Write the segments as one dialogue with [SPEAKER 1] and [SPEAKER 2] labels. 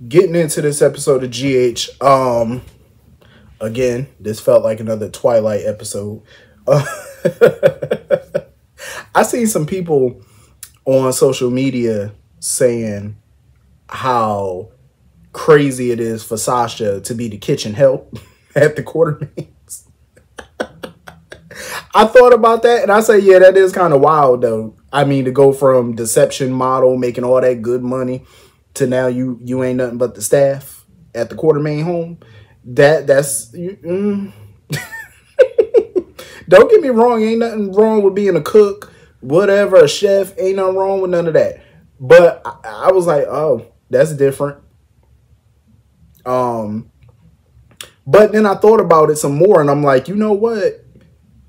[SPEAKER 1] getting into this episode of GH. Again, this felt like another Twilight episode. Uh, I see some people on social media saying how crazy it is for Sasha to be the kitchen help at the Quartermaines. I thought about that and I say, yeah, that is kind of wild though. I mean, to go from deception model, making all that good money, to now you ain't nothing but the staff at the Quartermaine home. That's don't get me wrong, ain't nothing wrong with being a cook, whatever, a chef, ain't nothing wrong with none of that. But I was like, oh, that's different. But then I thought about it some more and I'm like, you know what?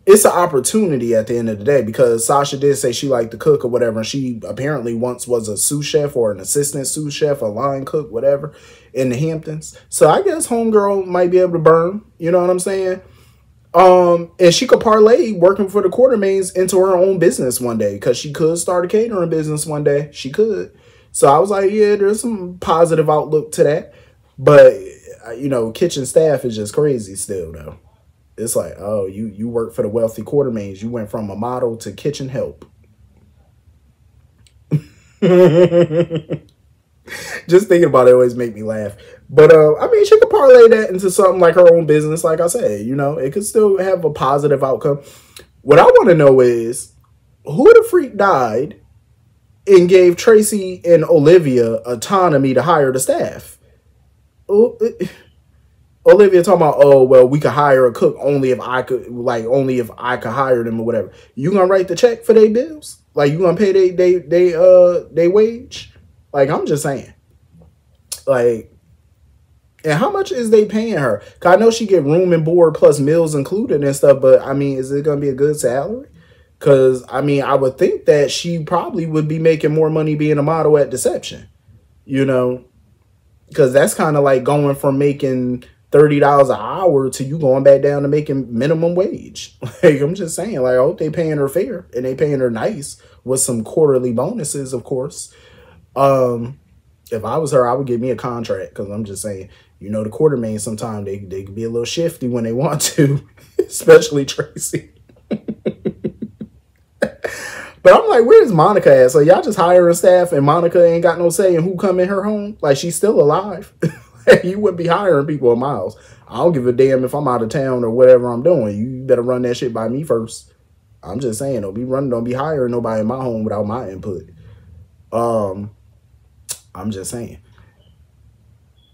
[SPEAKER 1] It's an opportunity at the end of the day, because Sasha did say she liked to cook or whatever. And she apparently once was a sous chef or an assistant sous chef, a line cook, whatever, in the Hamptons. So I guess homegirl might be able to burn. You know what I'm saying? And she could parlay working for the Quartermaines into her own business one day, because she could start a catering business one day. She could. So I was like, yeah, there's some positive outlook to that. But, you know, kitchen staff is just crazy still, though. It's like, oh, you work for the wealthy Quartermaines. You went from a model to kitchen help. Just thinking about it always make me laugh. But, I mean, she could parlay that into something like her own business. Like I said, you know, it could still have a positive outcome. What I want to know is, who the freak died and gave Tracy and Olivia autonomy to hire the staff? Olivia talking about, oh, well, we could hire a cook only if I could hire them or whatever. You gonna write the check for their bills? Like, you gonna pay they wage? Like, I'm just saying. Like, and how much is they paying her? Cause I know she get room and board plus meals included and stuff, but I mean, is it gonna be a good salary? Cause I mean, I would think that she probably would be making more money being a model at Deception, you know, cause that's kind of like going from making $30 an hour to you going back down to making minimum wage. Like, I'm just saying, like, I hope they paying her fair and they paying her nice with some quarterly bonuses, of course. If I was her, I would give me a contract, because I'm just saying, you know, the Quartermaines sometimes they can be a little shifty when they want to, especially Tracy. But I'm like, where's Monica at? So y'all just hiring staff and Monica ain't got no say in who come in her home? Like, she's still alive. You wouldn't be hiring people in miles. I don't give a damn if I'm out of town or whatever I'm doing. You better run that shit by me first. I'm just saying, don't be hiring nobody in my home without my input. I'm just saying.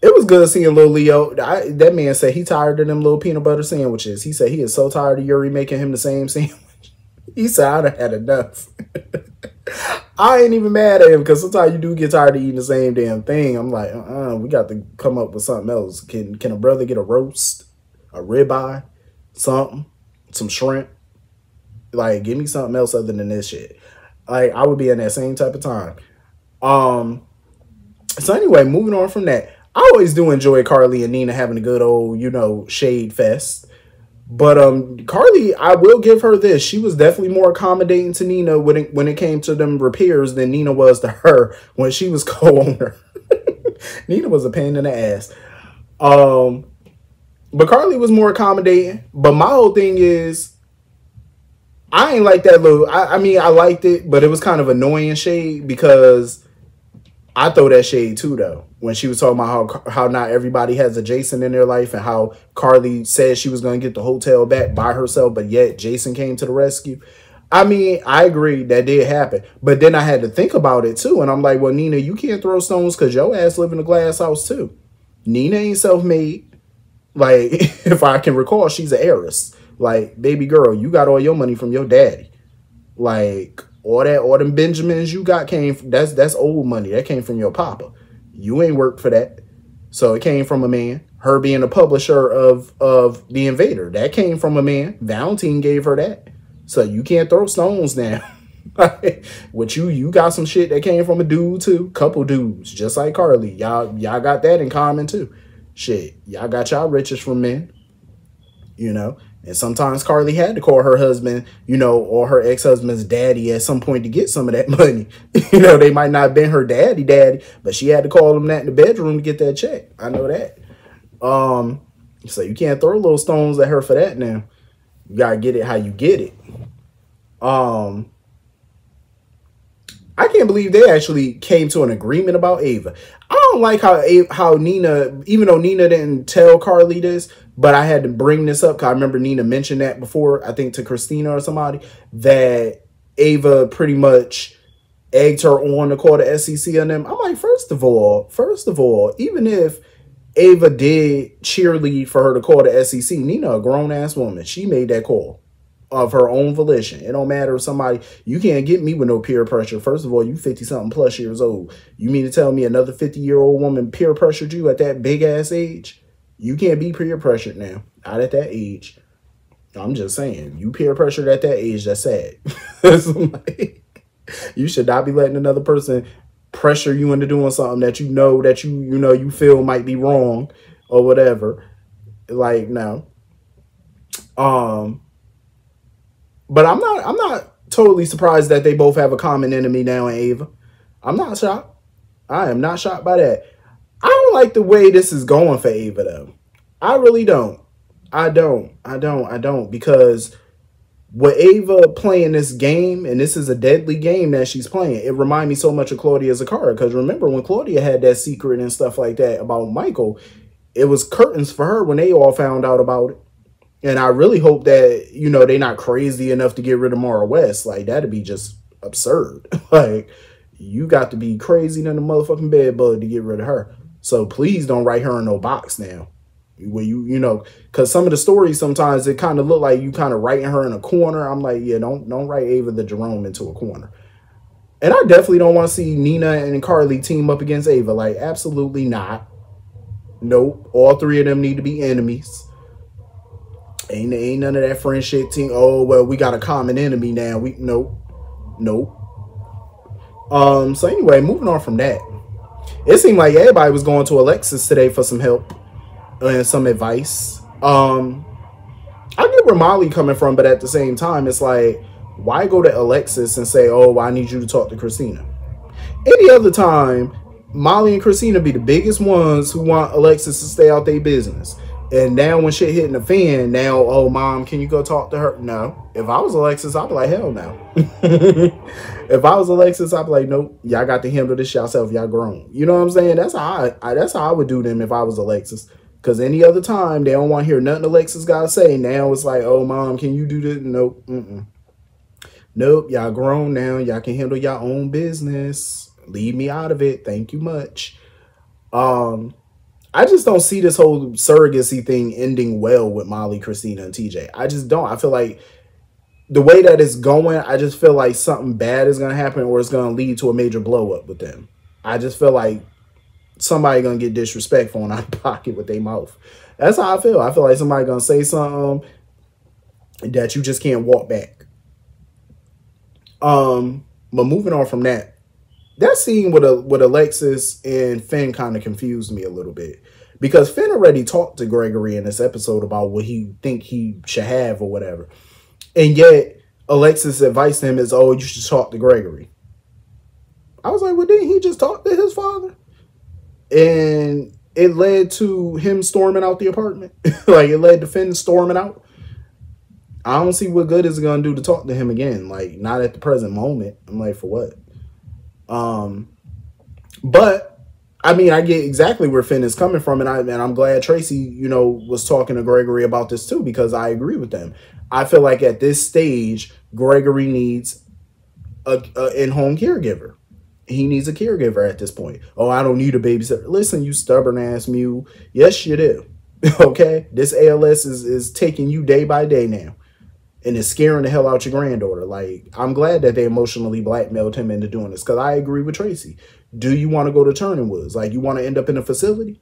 [SPEAKER 1] It was good seeing Lil Leo. That man said he tired of them little peanut butter sandwiches. He said he is so tired of Yuri making him the same sandwich. He said, I done had enough. I ain't even mad at him, because sometimes you do get tired of eating the same damn thing. I'm like, we got to come up with something else. Can a brother get a roast, a ribeye, something, some shrimp? Like, give me something else other than this shit. Like, I would be in that same type of time. So anyway, moving on from that, I always do enjoy Carly and Nina having a good old, you know, shade fest. But Carly, I will give her this. She was definitely more accommodating to Nina when it came to them repairs than Nina was to her when she was co-owner. Nina was a pain in the ass. But Carly was more accommodating. But my whole thing is, I ain't like that little... I mean, I liked it, but it was kind of annoying shade, because I throw that shade too, though. When she was talking about how not everybody has a Jason in their life, and how Carly said she was going to get the hotel back by herself, but yet Jason came to the rescue. I mean, I agree that did happen. But then I had to think about it too. And I'm like, well, Nina, you can't throw stones because your ass live in a glass house too. Nina ain't self-made. Like, if I can recall, she's an heiress. Like, baby girl, you got all your money from your daddy. Like, all them Benjamins you got that's old money. That came from your papa. You ain't worked for that. So it came from a man. Her being a publisher of The Invader, that came from a man. Valentine gave her that. So you can't throw stones now. With you got some shit that came from a dude too. Couple dudes, just like Carly. Y'all got that in common too. Shit, y'all got y'all riches from men. You know, And sometimes Carly had to call her husband, you know, or her ex-husband's daddy at some point to get some of that money. You know, they might not have been her daddy, but she had to call him that in the bedroom to get that check. I know that. So you can't throw little stones at her for that now. You gotta get it how you get it. I can't believe they actually came to an agreement about Ava. I don't like how Nina, even though Nina didn't tell Carly this, but I had to bring this up because I remember Nina mentioned that before, I think to Christina or somebody, that Ava pretty much egged her on to call the SEC on them. I'm like, first of all, even if Ava did cheerlead for her to call the SEC, Nina, a grown-ass woman, she made that call of her own volition. It don't matter if somebody, you can't get me with no peer pressure. First of all, you 50-something plus years old. You mean to tell me another 50-year-old woman peer pressured you at that big-ass age? You can't be peer pressured now. Not at that age. I'm just saying, you peer pressured at that age, that's sad. You should not be letting another person pressure you into doing something that you know you feel might be wrong or whatever. Like, no. But I'm not totally surprised that they both have a common enemy now in Ava. I'm not shocked. I am not shocked by that. I don't like the way this is going for Ava though. I really don't. I don't because with Ava playing this game, and this is a deadly game that she's playing, it reminds me so much of Claudia Zacchara. Because remember when Claudia had that secret and stuff like that about Michael, it was curtains for her when they all found out about it. And I really hope that, you know, they're not crazy enough to get rid of Mara West. Like, that'd be just absurd. Like, you got to be crazy than a motherfucking bed bug to get rid of her. So please don't write her in no box now. Where you know, because some of the stories sometimes it kind of look like you kind of writing her in a corner. I'm like, yeah, don't write Ava the Jerome into a corner. And I definitely don't want to see Nina and Carly team up against Ava. Like, absolutely not. Nope. All three of them need to be enemies. Ain't none of that friendship team. Oh, well, we got a common enemy now. Nope. So anyway, moving on from that. It seemed like everybody was going to Alexis today for some help and some advice. I get where Molly coming from, but at the same time, it's like, why go to Alexis and say, oh, well, I need you to talk to Christina? Any other time, Molly and Christina be the biggest ones who want Alexis to stay out their business. And now when shit hitting the fan, now, oh, mom, can you go talk to her? No. If I was Alexis, I'd be like, hell no. If I was Alexis, I'd be like, nope, y'all got to handle this yourself. Y'all grown. You know what I'm saying? That's how I would do them if I was Alexis. Because any other time, they don't want to hear nothing Alexis got to say. Now it's like, oh, mom, can you do this? Nope. Nope, y'all grown now. Y'all can handle your own business. Leave me out of it. Thank you much. I just don't see this whole surrogacy thing ending well with Molly, Christina, and TJ. I just don't. I feel like the way that it's going, I just feel like something bad is going to happen or it's going to lead to a major blow up with them. I just feel like somebody going to get disrespectful and out of pocket with their mouth. That's how I feel. I feel like somebody going to say something that you just can't walk back. But moving on from that, that scene with Alexis and Finn kind of confused me a little bit. Because Finn already talked to Gregory in this episode about what he think he should have or whatever. And yet, Alexis' advice to him is, oh, you should talk to Gregory. I was like, well, didn't he just talk to his father? And it led to him storming out the apartment. Like, it led to Finn storming out. I don't see what good is it going to do to talk to him again. Like, not at the present moment. I'm like, for what? But I mean, I get exactly where Finn is coming from, and I'm glad Tracy, you know, was talking to Gregory about this too, because I agree with them. I feel like at this stage, Gregory needs a in-home caregiver. He needs a caregiver at this point. Oh, I don't need a babysitter. Listen, you stubborn ass mule. Yes, you do. Okay, this ALS is taking you day by day now. And it's scaring the hell out your granddaughter. Like, I'm glad that they emotionally blackmailed him into doing this. Because I agree with Tracy. Do you want to go to Turning Woods? Like, you want to end up in a facility?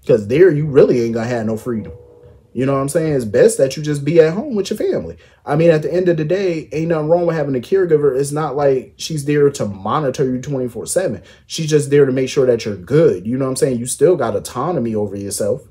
[SPEAKER 1] Because there, you really ain't going to have no freedom. You know what I'm saying? It's best that you just be at home with your family. I mean, at the end of the day, ain't nothing wrong with having a caregiver. It's not like she's there to monitor you 24/7. She's just there to make sure that you're good. You know what I'm saying? You still got autonomy over yourself.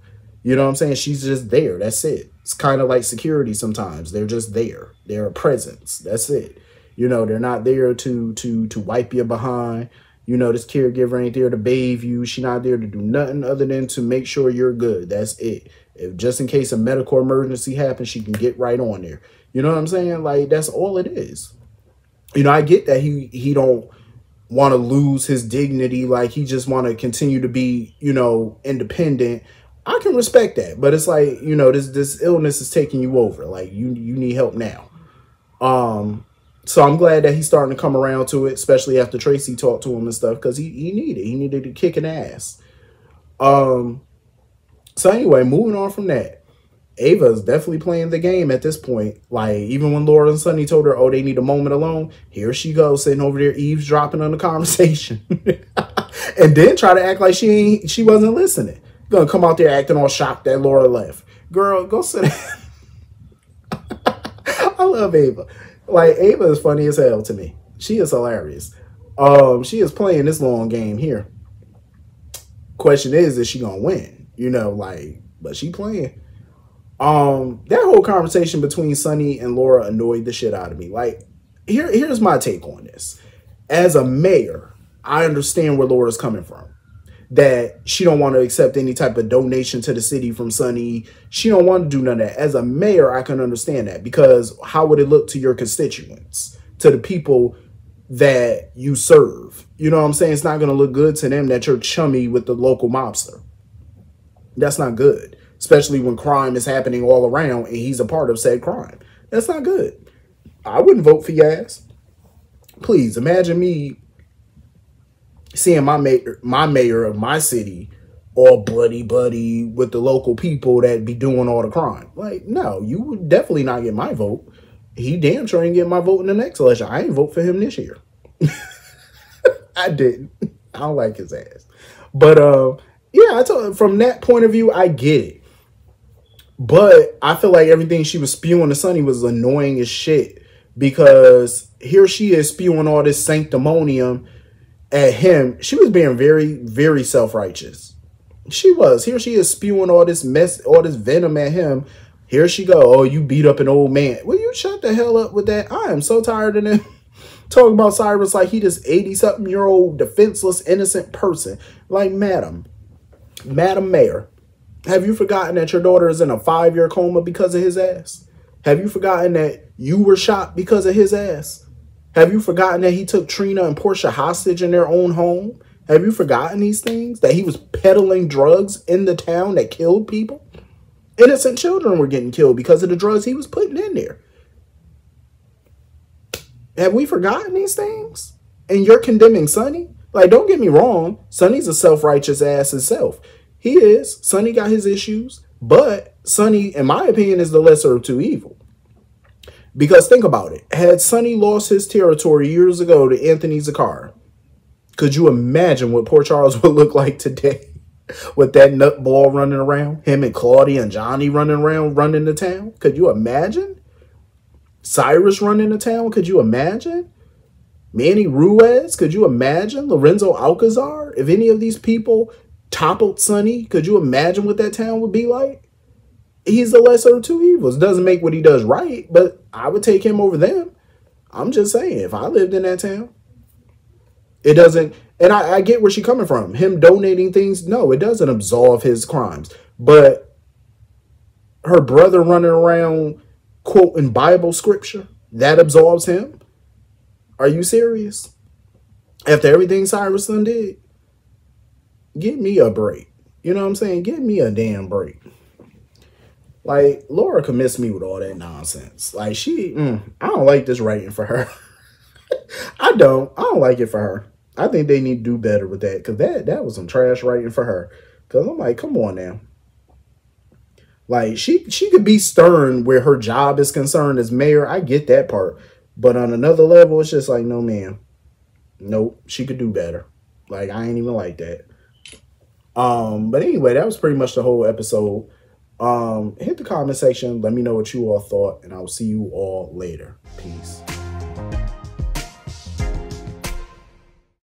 [SPEAKER 1] You know what I'm saying? She's just there. That's it. It's kind of like security sometimes. They're just there. They're a presence. That's it. You know, they're not there to wipe you behind. You know, this caregiver ain't there to bathe you. She not there to do nothing other than to make sure you're good. That's it. If just in case a medical emergency happens, she can get right on there. You know what I'm saying? Like, that's all it is. You know, I get that he don't want to lose his dignity. Like, he just want to continue to be, you know, independent. I can respect that. But it's like, you know, this illness is taking you over. Like, you need help now. So I'm glad that he's starting to come around to it, especially after Tracy talked to him and stuff, because he needed to kick an ass. So anyway, moving on from that. Ava is definitely playing the game at this point. Like, even when Laura and Sonny told her, oh, they need a moment alone, here she goes, sitting over there eavesdropping on the conversation. And then try to act like she wasn't listening. Gonna come out there acting all shocked that Laura left. Girl, go sit down. I love Ava. Like, Ava is funny as hell to me. She is hilarious. She is playing this long game here. Question is she gonna win? You know, like, but she playing. That whole conversation between Sonny and Laura annoyed the shit out of me. Like, here's my take on this. As a mayor, I understand where Laura's coming from. That she don't want to accept any type of donation to the city from Sonny. She don't want to do none of that. As a mayor, I can understand that, because how would it look to your constituents, to the people that you serve? You know what I'm saying? It's not going to look good to them that you're chummy with the local mobster. That's not good, especially when crime is happening all around and he's a part of said crime. That's not good. I wouldn't vote for your ass. Please imagine me seeing my mayor of my city all buddy with the local people that be doing all the crime. Like, no, you would definitely not get my vote. He damn sure ain't get my vote in the next election. I ain't vote for him this year. I didn't. I don't like his ass. But yeah, I told, from that point of view, I get it. But I feel like everything she was spewing to Sonny was annoying as shit, because here she is spewing all this sanctimonium at him. She was being very, very self-righteous. She was. Here she is spewing all this mess, all this venom at him. Here she go. Oh, you beat up an old man. Will you shut the hell up with that? I am so tired of them talking about Cyrus like he this 80-something-year-old defenseless, innocent person. Like, Madam Mayor, have you forgotten that your daughter is in a 5-year coma because of his ass? Have you forgotten that you were shot because of his ass? Have you forgotten that he took Trina and Portia hostage in their own home? Have you forgotten these things? That he was peddling drugs in the town that killed people? Innocent children were getting killed because of the drugs he was putting in there. Have we forgotten these things? And you're condemning Sonny? Like, don't get me wrong. Sonny's a self-righteous ass himself. He is. Sonny got his issues. But Sonny, in my opinion, is the lesser of two evil. Because think about it. Had Sonny lost his territory years ago to Anthony Zakar, could you imagine what Port Charles would look like today? With that nutball running around? Him and Claudia and Johnny running around, running the town? Could you imagine? Cyrus running the town? Could you imagine? Manny Ruiz? Could you imagine? Lorenzo Alcazar? If any of these people toppled Sonny, could you imagine what that town would be like? He's the lesser of two evils. Doesn't make what he does right, but I would take him over them. I'm just saying, if I lived in that town, it doesn't, and I get where she's coming from. Him donating things, no, it doesn't absolve his crimes. But her brother running around quoting Bible scripture, that absolves him? Are you serious? After everything Cyrus done did? Give me a break. You know what I'm saying? Give me a damn break. Like, Laura could miss me with all that nonsense. Like, I don't like this writing for her. I don't like it for her. I think they need to do better with that, because that was some trash writing for her. Because I'm like, come on now. Like, she could be stern where her job is concerned as mayor. I get that part. But on another level, it's just like, no, man. Nope, she could do better. Like, I ain't even like that. But anyway, that was pretty much the whole episode. Hit the comment section. Let me know what you all thought, and I will see you all later. Peace.